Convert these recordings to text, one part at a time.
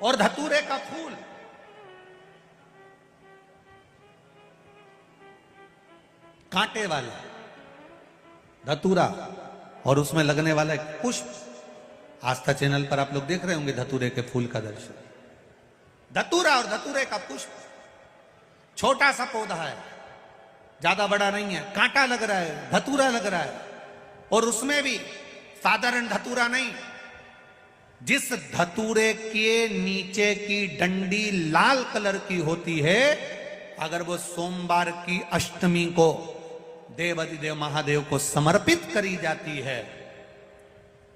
और धतूरे का फूल, कांटे वाला धतूरा, और उसमें लगने वाला एक पुष्प। आस्था चैनल पर आप लोग देख रहे होंगे धतूरे के फूल का दर्शन। धतूरा और धतूरे का पुष्प, छोटा सा पौधा है, ज्यादा बड़ा नहीं है, कांटा लग रहा है, धतूरा लग रहा है, और उसमें भी साधारण धतूरा नहीं, जिस धतूरे के नीचे की डंडी लाल कलर की होती है, अगर वो सोमवार की अष्टमी को देवाधिदेव महादेव को समर्पित करी जाती है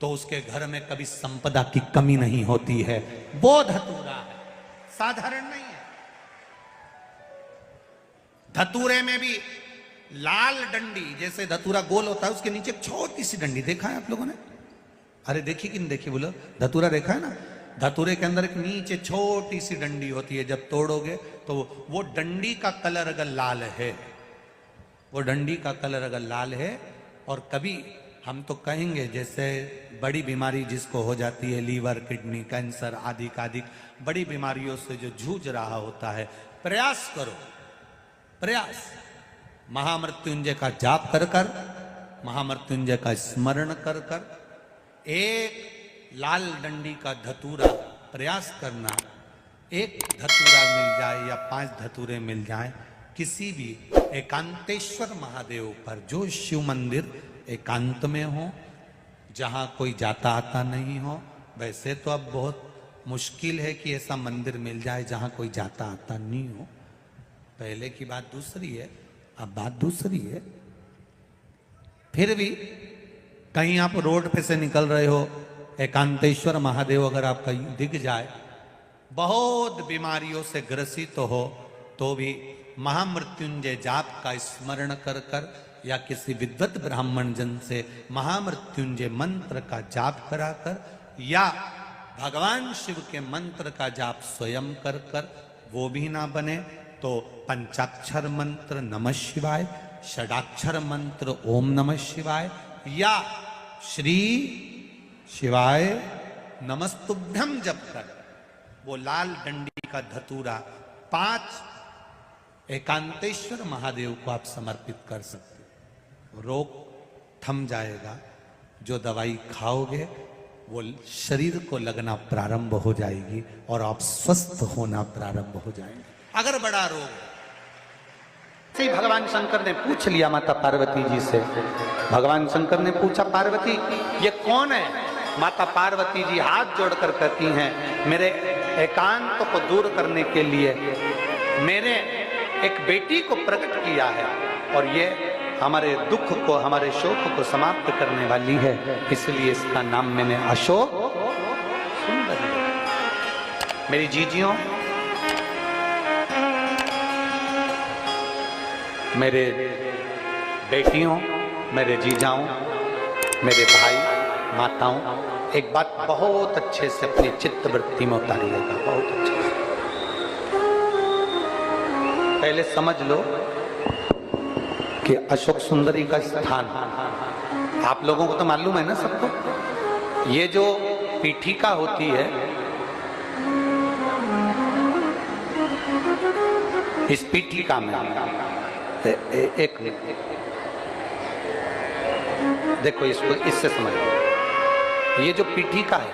तो उसके घर में कभी संपदा की कमी नहीं होती है। वो धतूरा है, साधारण नहीं है। धतूरे में भी लाल डंडी, जैसे धतूरा गोल होता है उसके नीचे छोटी सी डंडी, देखा है आप लोगों ने? अरे देखी कि नहीं देखी बोलो? धतूरा देखा है ना? धतूरे के अंदर एक नीचे छोटी सी डंडी होती है, जब तोड़ोगे तो वो डंडी का कलर अगर लाल है, वो डंडी का कलर अगर लाल है, और कभी हम तो कहेंगे जैसे बड़ी बीमारी जिसको हो जाती है, लीवर, किडनी, कैंसर आदि आदि बड़ी बीमारियों से जो जूझ रहा होता है, प्रयास करो, प्रयास महामृत्युंजय का जाप कर कर, महामृत्युंजय का स्मरण कर कर, एक लाल डंडी का धतूरा प्रयास करना। एक धतूरा मिल जाए या 5 धतूरे मिल जाए किसी भी एकांतेश्वर महादेव पर, जो शिव मंदिर एकांत में हो, जहां कोई जाता आता नहीं हो। वैसे तो अब बहुत मुश्किल है कि ऐसा मंदिर मिल जाए जहां कोई जाता आता नहीं हो। पहले की बात दूसरी है, अब बात दूसरी है। फिर भी कहीं आप रोड पे से निकल रहे हो, एकांतेश्वर महादेव अगर आपका दिख जाए, बहुत बीमारियों से ग्रसित हो, तो भी महामृत्युंजय जाप का स्मरण कर कर या किसी विद्वत ब्राह्मण जन से महामृत्युंजय मंत्र का जाप कराकर, या भगवान शिव के मंत्र का जाप स्वयं कर कर, वो भी ना बने तो पंचाक्षर मंत्र नमः शिवाय, षडाक्षर मंत्र ओम नमः शिवाय, या श्री शिवाय नमस्तुभ्यम जप कर वो लाल डंडी का धतूरा 5 एकांतेश्वर महादेव को आप समर्पित कर सकते हो। रोग थम जाएगा, जो दवाई खाओगे वो शरीर को लगना प्रारंभ हो जाएगी और आप स्वस्थ होना प्रारंभ हो जाएंगे। अगर बड़ा रोग, से भगवान शंकर ने पूछ लिया माता पार्वती जी से, भगवान शंकर ने पूछा, पार्वती ये कौन है? माता पार्वती जी हाथ जोड़कर कहती हैं, मेरे एकांत को दूर करने के लिए मेरे एक बेटी को प्रकट किया है, और ये हमारे दुख को, हमारे शोक को समाप्त करने वाली है, इसलिए इसका नाम मैंने अशोक सुंदरी। मेरी जीजियों, मेरे बेटियों, मेरे जीजाओं, मेरे भाई माताओं, एक बात बहुत अच्छे से अपनी चित्त वृत्ति में उतारिएगा, बहुत अच्छे से। पहले समझ लो कि अशोक सुंदरी का स्थान आप लोगों को तो मालूम है ना सबको। ये जो पीठिका होती है, इस पीठिका में एक देखो, इसको इससे समझो। ये जो पीठिका है,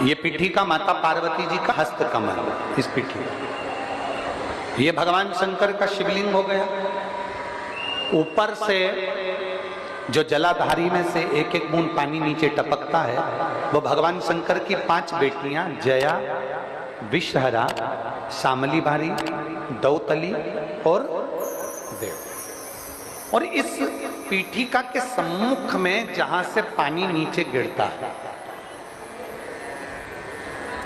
ये पीठिका माता पार्वती जी का हस्त कमल, इस पीठिका, ये भगवान शंकर का शिवलिंग हो गया। ऊपर से जो जलाधारी में से एक एक बूंद पानी नीचे टपकता है, वो भगवान शंकर की 5 बेटियां जया, विषहरा, शामली बारी, दौतली और देव। और इस पीठिका के सम्मुख में जहां से पानी नीचे गिरता है,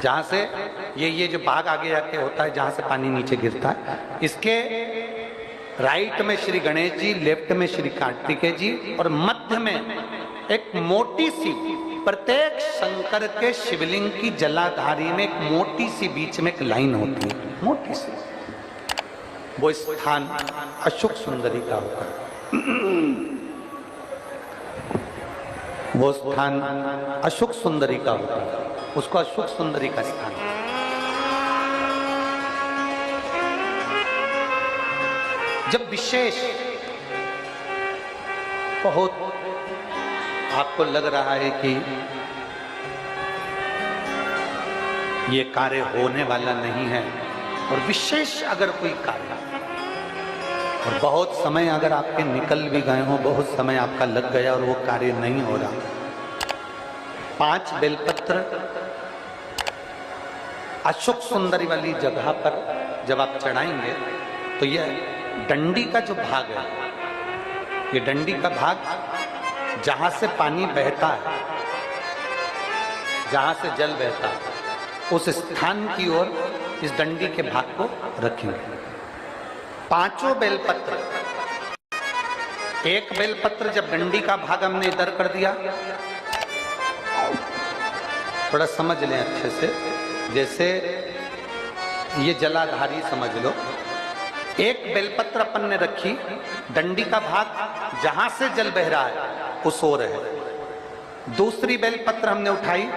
जहां से ये जो भाग आगे जाके होता है, जहां से पानी नीचे गिरता है, इसके राइट में श्री गणेश जी, लेफ्ट में श्री कार्तिकेय जी, और मध्य में एक मोटी सी, प्रत्येक शंकर के शिवलिंग की जलाधारी में एक मोटी सी बीच में एक लाइन होती है, मोटी सी। वो स्थान अशोक सुंदरी का होता है। वो स्थान अशोक सुंदरी का होता है। उसको अशोक सुंदरी का स्थान। जब विशेष बहुत आपको लग रहा है कि ये कार्य होने वाला नहीं है, और विशेष अगर कोई कार्य और बहुत समय अगर आपके निकल भी गए हो, बहुत समय आपका लग गया और वो कार्य नहीं हो रहा, 5 बेलपत्र अशोक सुंदरी वाली जगह पर जब आप चढ़ाएंगे तो यह डंडी का जो भाग है, ये डंडी का भाग जहां से पानी बहता है, जहां से जल बहता है, उस स्थान की ओर इस डंडी के भाग को रखेंगे। 5 बेलपत्र, एक बेलपत्र जब डंडी का भाग हमने इधर कर दिया, थोड़ा समझ लें अच्छे से, जैसे ये जलाधारी समझ लो, एक बेलपत्र अपन ने रखी, डंडी का भाग जहां से जल बह रहा है उस ओर है। दूसरी बेलपत्र हमने उठाई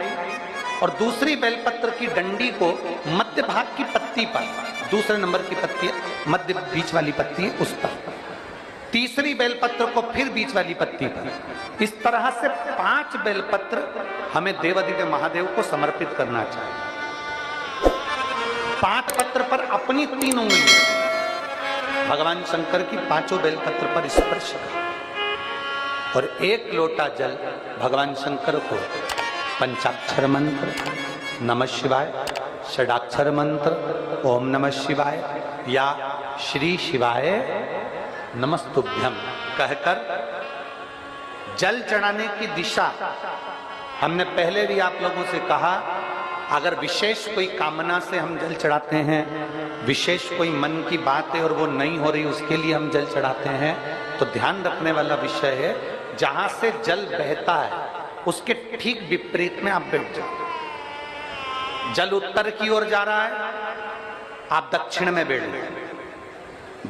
और दूसरी बेलपत्र की डंडी को मध्य भाग की पत्ती पर, दूसरे नंबर की पत्ती मध्य बीच वाली पत्ती है उस पर, तीसरी बेलपत्र को फिर बीच वाली पत्ती पर। इस तरह से 5 बेलपत्र हमें देवादिदेव महादेव को समर्पित करना चाहिए। 5 पत्र पर अपनी 3 उंगली भगवान शंकर की 5 बेलपत्र पर स्पर्श कर और 1 लोटा जल भगवान शंकर को पंचाक्षर मंत्र नमः शिवाय, षडाक्षर मंत्र ओम नमः शिवाय या श्री शिवाय नमस्तुभ्यम कहकर जल चढ़ाने की दिशा। हमने पहले भी आप लोगों से कहा, अगर विशेष कोई कामना से हम जल चढ़ाते हैं, विशेष कोई मन की बात है और वो नहीं हो रही, उसके लिए हम जल चढ़ाते हैं, तो ध्यान रखने वाला विषय है, जहां से जल बहता है उसके ठीक विपरीत में आप बैठ जाओ। जल उत्तर की ओर जा रहा है, आप दक्षिण में बैठ लो,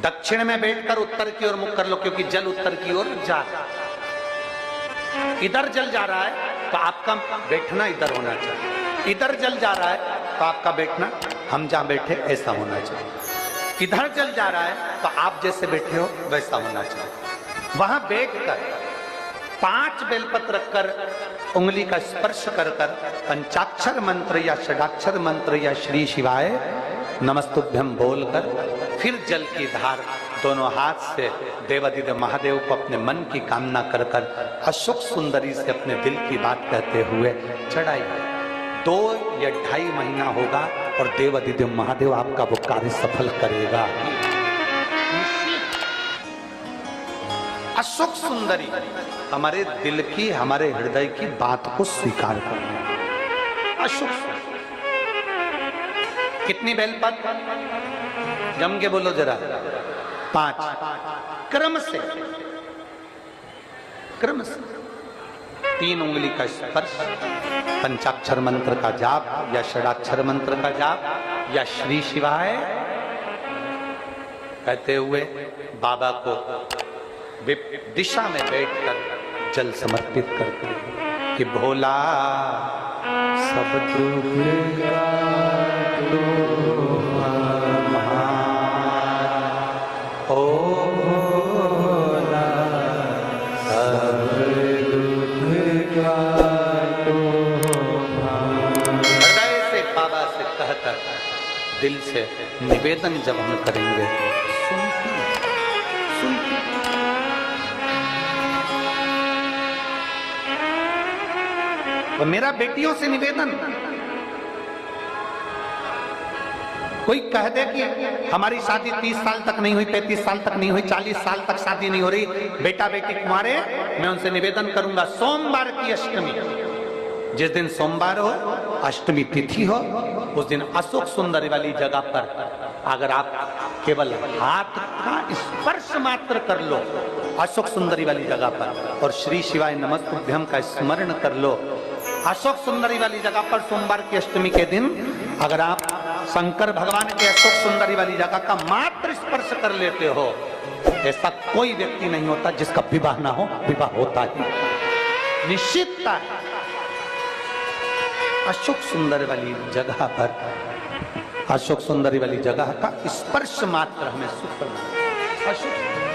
दक्षिण में बैठकर उत्तर की ओर मुख कर लो, क्योंकि जल उत्तर की ओर जा रहा है। इधर जल जा रहा है तो आपका बैठना इधर होना चाहिए, इधर जल जा रहा है तो आपका बैठना हम जहां बैठे ऐसा होना चाहिए। इधर जल जा रहा है तो आप जैसे बैठे हो वैसा होना चाहिए। वहां बैठकर 5 बेलपत्र रखकर उंगली का स्पर्श कर कर पंचाक्षर मंत्र या षडाक्षर मंत्र या श्री शिवाय नमस्तुभ्यम बोलकर फिर जल की धार दोनों हाथ से देवादिदेव महादेव को अपने मन की कामना कर कर अशोक सुंदरी से अपने दिल की बात कहते हुए चढ़ाइए। 2 या 2.5 महीना होगा और देवादिदेव महादेव आपका वो कार्य सफल करेगा। अशोक सुंदरी हमारे दिल की, हमारे हृदय की बात को स्वीकार करना। अशोक कितनी बेलपत्र? जम के बोलो जरा। 5 क्रम से 3 उंगली का स्पर्श, पंचाक्षर मंत्र का जाप या षडाक्षर मंत्र का जाप या श्री शिवाय कहते हुए बाबा को दिशा में बैठकर जल समर्पित करते हैं कि भोला सब दुख ओ भोला सब दुख का हृदय से बाबा से कहकर दिल से निवेदन जब हम करेंगे, सुनते और मेरा बेटियों से निवेदन, कोई कह दे कि हमारी शादी 30 साल तक नहीं हुई, 35 साल तक नहीं हुई, 40 साल तक शादी नहीं हो रही, बेटा बेटी कुंवारे, मैं उनसे निवेदन करूंगा सोमवार की अष्टमी, जिस दिन सोमवार हो, अष्टमी तिथि हो, उस दिन अशोक सुंदरी वाली जगह पर अगर आप केवल हाथ का स्पर्श मात्र कर लो अशोक सुंदरी वाली जगह पर और श्री शिवाय नमस्तुभ्यम का स्मरण कर लो, अशोक सुंदरी वाली जगह पर सोमवार की अष्टमी के दिन अगर आप शंकर भगवान के अशोक सुंदरी वाली जगह का मात्र स्पर्श कर लेते हो, ऐसा कोई व्यक्ति नहीं होता जिसका विवाह ना हो, विवाह होता ही निश्चितता है। अशोक सुंदर वाली जगह पर, अशोक सुंदरी वाली जगह का स्पर्श मात्र हमें सुख प्रदान। अशोक